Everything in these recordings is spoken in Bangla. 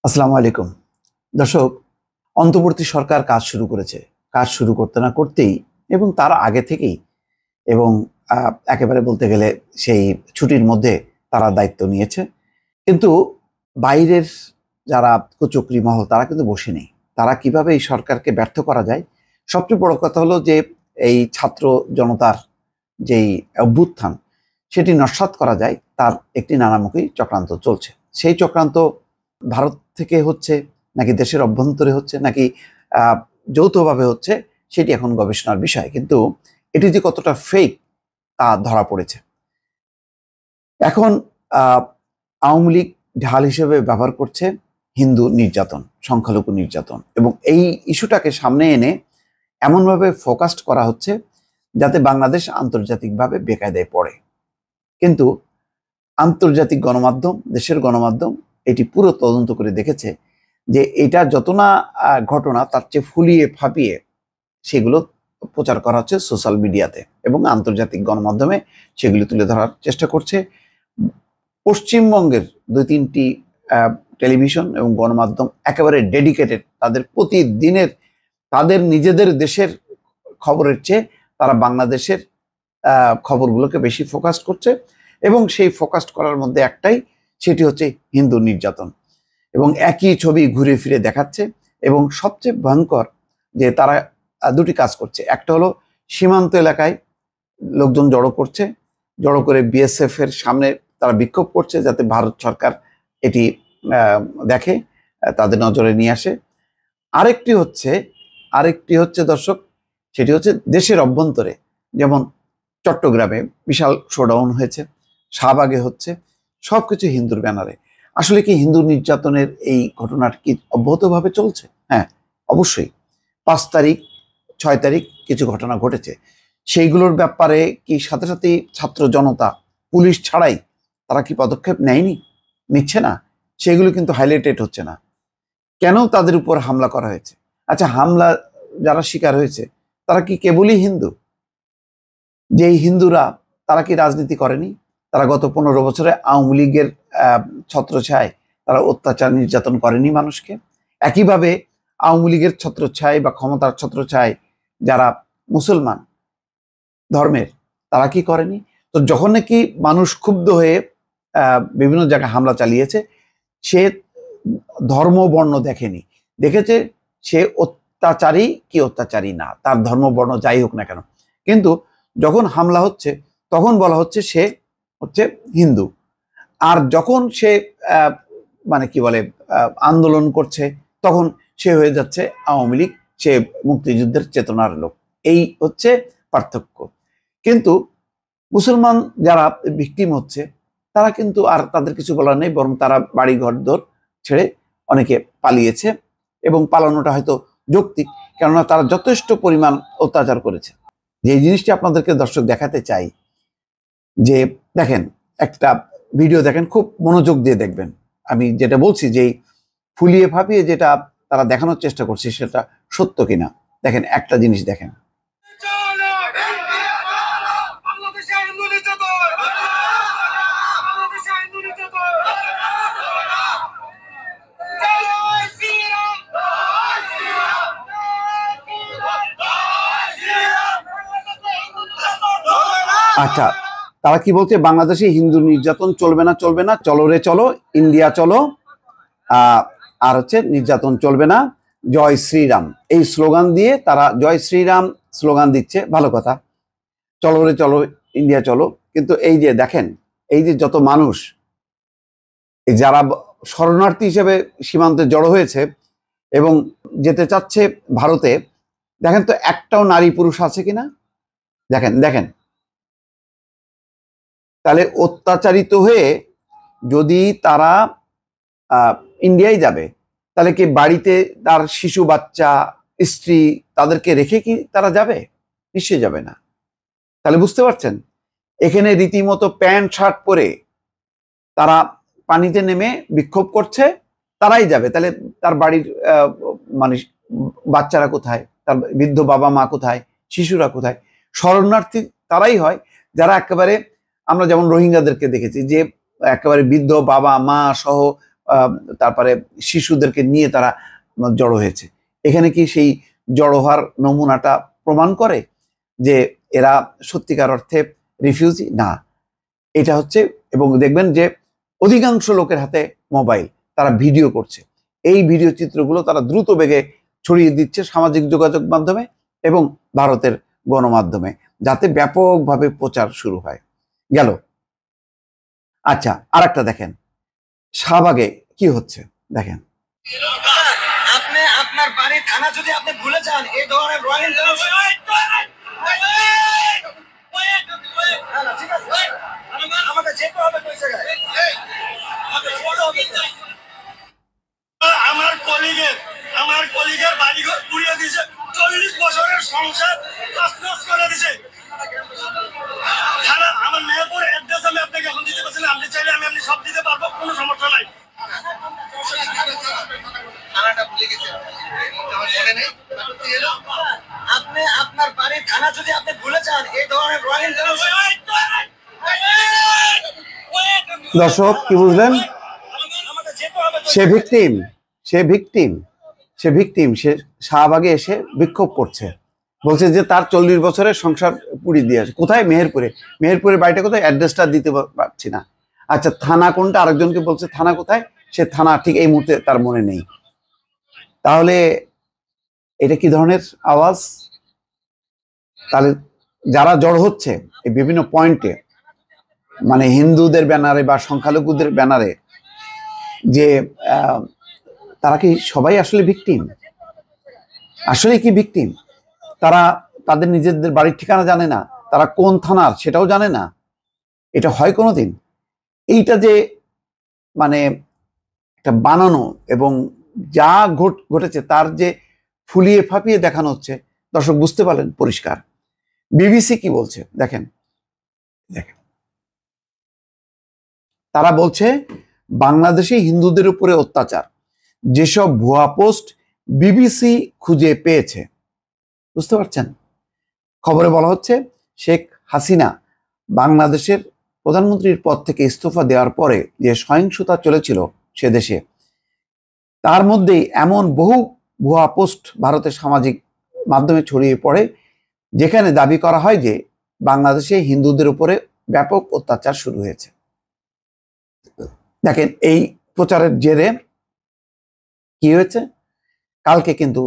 আসসালামু আলাইকুম দর্শক। অন্তর্বর্তী সরকার কাজ শুরু করেছে। কাজ শুরু করতে না করতেই এবং তার আগে থেকেই এবং একেবারে বলতে গেলে সেই ছুটির মধ্যে তারা দায়িত্ব নিয়েছে। কিন্তু বাইরের যারা কুচক্রী মহল তারা কিন্তু বসে নেই। তারা কিভাবে এই সরকারকে ব্যর্থ করা যায়, সবচেয়ে বড় কথা হলো যে এই ছাত্র জনতার যেই অভ্যুত্থান সেটি নস্যাৎ করা যায়, তার একটি নানামুখী চক্রান্ত চলছে। সেই চক্রান্ত ভারত থেকে হচ্ছে নাকি দেশের অভ্যন্তরে হচ্ছে নাকি যৌথভাবে হচ্ছে, সেটি এখন গবেষণার বিষয়। কিন্তু এটি যে কতটা ফেক তা ধরা পড়েছে। এখন আওয়ামী লীগ ঢাল হিসেবে ব্যবহার করছে হিন্দু নির্যাতন, সংখ্যালঘু নির্যাতন, এবং এই ইস্যুটাকে সামনে এনে এমনভাবে ফোকাসড করা হচ্ছে যাতে বাংলাদেশ আন্তর্জাতিকভাবে বেকায়দায় পড়ে। কিন্তু আন্তর্জাতিক গণমাধ্যম, দেশের গণমাধ্যম এটি পুরো তদন্ত করে দেখেছে যে এটা যত না ঘটনা, তার চেয়ে ফুলিয়ে ফাঁপিয়ে সেগুলো প্রচার করা হচ্ছে সোশ্যাল মিডিয়াতে এবং আন্তর্জাতিক গণমাধ্যমে সেগুলি তুলে ধরার চেষ্টা করছে। পশ্চিমবঙ্গের 2-3টি টেলিভিশন এবং গণমাধ্যম একেবারে ডেডিকেটেড, তাদের প্রতিদিনের তাদের নিজেদের দেশের খবরের চেয়ে তারা বাংলাদেশের খবরগুলোকে বেশি ফোকাস করছে, এবং সেই ফোকাস করার মধ্যে একটাই, সেটি হচ্ছে হিন্দু নির্যাতন, এবং একই ছবি ঘুরে ফিরে দেখাচ্ছে। এবং সবচেয়ে ভয়ঙ্কর যে তারা দুটি কাজ করছে। একটা হলো সীমান্ত এলাকায় লোকজন জড়ো করছে, জড়ো করে বিএসএফ এর সামনে তারা বিক্ষোভ করছে যাতে ভারত সরকার এটি দেখে, তাদের নজরে নিয়ে আসে। আরেকটি হচ্ছে দর্শক, সেটি হচ্ছে দেশের অভ্যন্তরে, যেমন চট্টগ্রামে বিশাল শোডাউন হয়েছে, শাহবাগে হচ্ছে, সবকিছু হিন্দুর ব্যানারে। আসলে কি হিন্দু নির্যাতনের এই ঘটনাটা কি অব্যাহতভাবে চলছে? হ্যাঁ, অবশ্যই। 5 তারিখ 6 তারিখ কিছু ঘটনা ঘটেছে, সেইগুলোর ব্যাপারে কি সাথে সাথে ছাত্র জনতা পুলিশ ছাড়াই তারা কি পদক্ষেপ নেয়নি, নিচ্ছে না? সেগুলো কিন্তু হাইলাইটেড হচ্ছে না। কেন তাদের উপর হামলা করা হয়েছে? আচ্ছা, হামলা যারা শিকার হয়েছে তারা কি কেবলই হিন্দু? যেই হিন্দুরা, তারা কি রাজনীতি করেনি? তারা গত 15 বছরে আওয়ামী লীগের ছত্রছায়ায় তারা অত্যাচার নির্যাতন করেনি মানুষকে? একইভাবে আওয়ামী লীগের ছত্রছায়ায় বা ক্ষমতার ছত্রছায়ায় যারা মুসলমান ধর্মের, তারা কি করেনি? তো যখন নাকি মানুষ ক্ষুব্ধ হয়ে বিভিন্ন জায়গায় হামলা চালিয়েছে, সে ধর্ম বর্ণ দেখেনি, দেখেছে সে অত্যাচারী কি অত্যাচারী না, তার ধর্ম বর্ণ যাই হোক না কেন। কিন্তু যখন হামলা হচ্ছে তখন বলা হচ্ছে সে হচ্ছে হিন্দু, আর যখন সে মানে কি বলে আন্দোলন করছে তখন সে হয়ে যাচ্ছে আওয়ামী লীগ, সে মুক্তিযুদ্ধের চেতনার লোক। এই হচ্ছে পার্থক্য। কিন্তু মুসলমান যারা ভিকটিম হচ্ছে, তারা কিন্তু আর তাদের কিছু বলার নেই, বরং তারা বাড়ি ঘরদোর ছেড়ে অনেকে পালিয়েছে, এবং পালানোটা হয়তো যৌক্তিক, কেননা তারা যথেষ্ট পরিমাণ অত্যাচার করেছে। যে জিনিসটি আপনাদেরকে দর্শক দেখাতে চাই, যে দেখেন একটা ভিডিও দেখেন, খুব মনোযোগ দিয়ে দেখবেন। আমি যেটা বলছি যে ফুলিয়ে ফাঁপিয়ে যেটা তারা দেখানোর চেষ্টা করছে সেটা সত্য কিনা, দেখেন একটা জিনিস দেখেন। আচ্ছা, তারা কি বলছে? বাংলাদেশে হিন্দু নির্যাতন চলবে না, চলবে না, চলো রে চলো, ইন্ডিয়া চলো, আর হচ্ছে নির্যাতন চলবে না, জয় শ্রীরাম, এই স্লোগান দিয়ে তারা জয় শ্রীরাম স্লোগান দিচ্ছে। ভালো কথা, চলো রে চলো, ইন্ডিয়া চলো। কিন্তু এই যে দেখেন, এই যে যত মানুষ যারা শরণার্থী হিসেবে সীমান্তে জড়ো হয়েছে এবং যেতে চাচ্ছে ভারতে, দেখেন তো একটাও নারী পুরুষ আছে কিনা, দেখেন দেখেন। তাহলে অত্যাচারিত হয়ে যদি তারা ইন্ডিয়ায় যাবে, তাহলে কি বাড়িতে তার শিশু বাচ্চা স্ত্রী তাদেরকে রেখে কি তারা যাবে? নিশ্চয়ই যাবে না। তাহলে বুঝতে পারছেন, এখানে রীতিমতো প্যান্ট শার্ট পরে তারা পানিতে নেমে বিক্ষোভ করছে, তারাই যাবে। তাহলে তার বাড়ির মানে বাচ্চারা কোথায়, তার বৃদ্ধ বাবা মা কোথায়, শিশুরা কোথায়? শরণার্থী তারাই হয় যারা একেবারে, আমরা যেমন রোহিঙ্গাদেরকে দেখেছি যে একেবারে বৃদ্ধ বাবা মা সহ তারপরে শিশুদেরকে নিয়ে তারা জড়ো হয়েছে। এখানে কি সেই জড়ো হওয়ার নমুনাটা প্রমাণ করে যে এরা সত্যিকার অর্থে রিফিউজি? না, এটা হচ্ছে, এবং দেখবেন যে অধিকাংশ লোকের হাতে মোবাইল, তারা ভিডিও করছে। এই ভিডিও চিত্রগুলো তারা দ্রুত বেগে ছড়িয়ে দিচ্ছে সামাজিক যোগাযোগ মাধ্যমে এবং ভারতের গণমাধ্যমে, যাতে ব্যাপকভাবে প্রচার শুরু হয়। গেল। আচ্ছা, আর একটা দেখেন শাহবাগে কি হচ্ছে, দেখেন। আপনি আপনার বাড়ির থানা যদি আপনি ভুলে যান, এই ধরনের আমাকে যেতে হবে কোন জায়গায়। আমার কলিগের বাড়িঘর পুড়িয়ে দিয়েছে, 40 বছরের সংসার তছনছ করে দিয়েছে। আমার মেহেরপুর অ্যাড্রেস আমি আপনাকে এখন দিতে পারছি না, আপনি চাইলে আমি আপনি সব দিতে পারবো, কোনো সমস্যা নাই। আপনি আপনার বাড়ির থানা যদি আপনি ভুলে যান, এই ধরনের দর্শক কি বুঝলেন? সে ভিকটিম, সে ভিকটিম, সে ভিকটিম, সে শাহবাগে এসে বিক্ষোভ করছে, বলছে যে তার 40 বছরের সংসার পুড়িয়ে দিয়ে আসে। কোথায়? মেহেরপুরে। মেহেরপুরের বাড়িটা কোথায়? অ্যাড্রেসটা দিতে পারছি না। আচ্ছা, থানা কোনটা? আরেকজনকে বলছে থানা কোথায়, সে থানা ঠিক এই মুহূর্তে তার মনে নেই। তাহলে এটা কি ধরনের আওয়াজ? তাহলে যারা জড় হচ্ছে এই বিভিন্ন পয়েন্টে, মানে হিন্দুদের ব্যানারে বা সংখ্যালঘুদের ব্যানারে, যে তারা কি সবাই আসলে ভিকটিম? আসলে কি ভিকটিম? তারা তাদের নিজেদের বাড়ির ঠিকানা জানে না, তারা কোন থানার সেটাও জানে না। এটা হয় কোনোদিন? এইটা যে মানে একটা বানানো এবং যা ঘটেছে তার যে ফুলিয়ে ফাঁপিয়ে দেখানো হচ্ছে, দর্শক বুঝতে পারলেন পরিষ্কার। বিবিসি কি বলছে দেখেন, দেখেন। তারা বলছে বাংলাদেশে হিন্দুদের উপরে অত্যাচার, যেসব ভুয়া পোস্ট বিবিসি খুঁজে পেয়েছে। বুঝতে পারছেন? খবরে বলা হচ্ছে শেখ হাসিনা বাংলাদেশের প্রধানমন্ত্রীর পদ থেকে ইস্তফা দেওয়ার পরে যে সহিংসতা চলেছিল সে দেশে, তার মধ্যেই এমন বহু ভুয়া পোস্ট ভারতের সামাজিক মাধ্যমে ছড়িয়ে পড়ে, যেখানে দাবি করা হয় যে বাংলাদেশে হিন্দুদের উপরে ব্যাপক অত্যাচার শুরু হয়েছে। দেখেন, এই প্রচারের জেরে কি হয়েছে? কালকে কিন্তু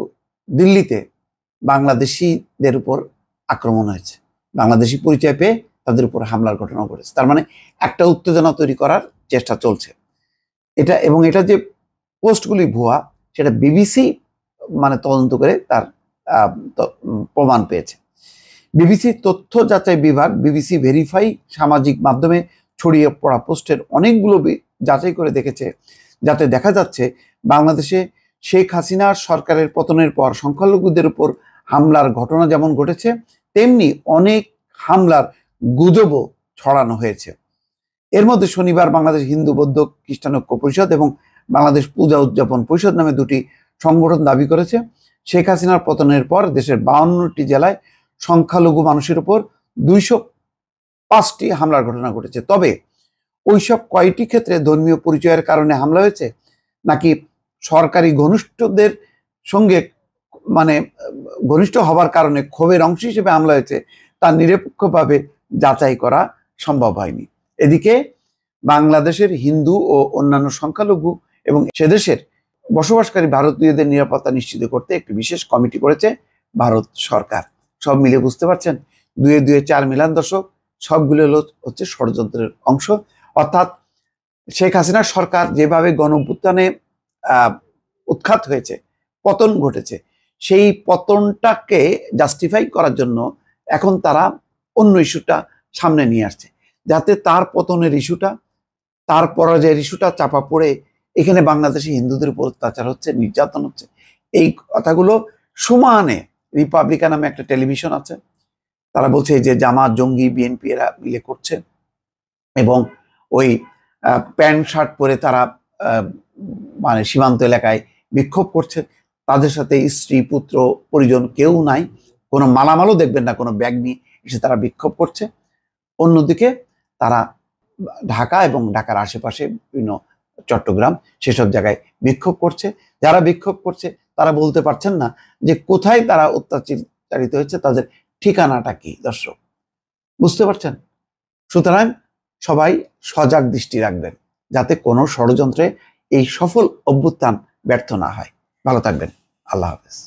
দিল্লিতে বাংলাদেশিদের উপর আক্রমণ হয়েছে, বাংলাদেশি পরিচয় পেয়ে তাদের উপর হামলার ঘটনা ঘটেছে। তার মানে একটা উত্তেজনা তৈরি করার চেষ্টা চলছে এটা, এবং এটা যে পোস্টগুলি ভুয়া সেটা বিবিসি মানে তদন্ত করে তার প্রমাণ পেয়েছে। বিবিসি তথ্য যাচাই বিভাগ বিবিসি ভেরিফাই সামাজিক মাধ্যমে ছড়িয়ে পড়া পোস্টের অনেকগুলো যাচাই করে দেখেছে, যাতে দেখা যাচ্ছে বাংলাদেশে শেখ হাসিনার সরকারের পতনের পর সংখ্যালঘুদের উপর হামলার ঘটনা যেমন ঘটেছে, তেমনি অনেক হামলার গুজবও ছড়ানো হয়েছে। এর মধ্যে শনিবার বাংলাদেশ হিন্দু বৌদ্ধ খ্রিস্টান ঐক্য পরিষদ এবং বাংলাদেশ পূজা উদযাপন পরিষদ নামে দুটি সংগঠন দাবি করেছে শেখ হাসিনার পতনের পর দেশের 52টি জেলায় সংখ্যালঘু মানুষের উপর 205টি হামলার ঘটনা ঘটেছে। তবে ওইসব কয়টি ক্ষেত্রে ধর্মীয় পরিচয়ের কারণে হামলা হয়েছে, নাকি সরকারি ঘনিষ্ঠদের সঙ্গে মানে ঘনিষ্ঠ হবার কারণে ক্ষোভের অংশ হিসেবে হামলা হয়েছে, তা নিরপেক্ষভাবে যাচাই করা সম্ভব হয়নি। এদিকে বাংলাদেশের হিন্দু ও অন্যান্য সংখ্যালঘু এবং সেদেশের বসবাসকারী ভারতীয়দের নিরাপত্তা নিশ্চিত করতে একটি বিশেষ কমিটি করেছে ভারত সরকার। সব মিলে বুঝতে পারছেন, 2 2 4 মিলান দর্শক, সবগুলো হচ্ছে ষড়যন্ত্রের অংশ। অর্থাৎ শেখ হাসিনার সরকার যেভাবে গণঅভ্যুত্থানে উৎখাত হয়েছে, পতন ঘটেছে, সেই পতনটাকে জাস্টিফাই করার জন্য এখন তারা অন্য ইস্যুটা সামনে নিয়ে আসছে, যাতে তার পতনের ইস্যুটা, তার পরাজয়ের ইস্যুটা চাপা পড়ে এখানে বাংলাদেশে হিন্দুদের উপর অত্যাচার হচ্ছে, নির্যাতন হচ্ছে, এই কথাগুলো সমানে। রিপাবলিকান নামে একটা টেলিভিশন আছে, তারা বলছে যে জামাত, জঙ্গি, বিএনপি এরা মিলে করছে, এবং ওই প্যান্ট শার্ট পরে তারা মানে সীমান্ত এলাকায় বিক্ষোভ করছে। তাদের সাথে স্ত্রী, পুত্র, পরিজন কেউ নাই, কোনো মালামালও দেখবেন না, কোনো ব্যাগ নিয়ে এসে তারা বিক্ষোভ করছে। অন্যদিকে তারা ঢাকা এবং ঢাকার আশেপাশে বিভিন্ন চট্টগ্রাম সেসব জায়গায় বিক্ষোভ করছে। যারা বিক্ষোভ করছে তারা বলতে পারছেন না যে কোথায় তারা অত্যাচারিত হয়েছে, তাদের ঠিকানাটা কি। দর্শক বুঝতে পারছেন? সুতরাং সবাই সজাগ দৃষ্টি রাখবেন যাতে কোনো ষড়যন্ত্রে এই সফল অভ্যুত্থান ব্যর্থ না হয়। ভালো থাকবেন। আল্লাহ হাফেজ।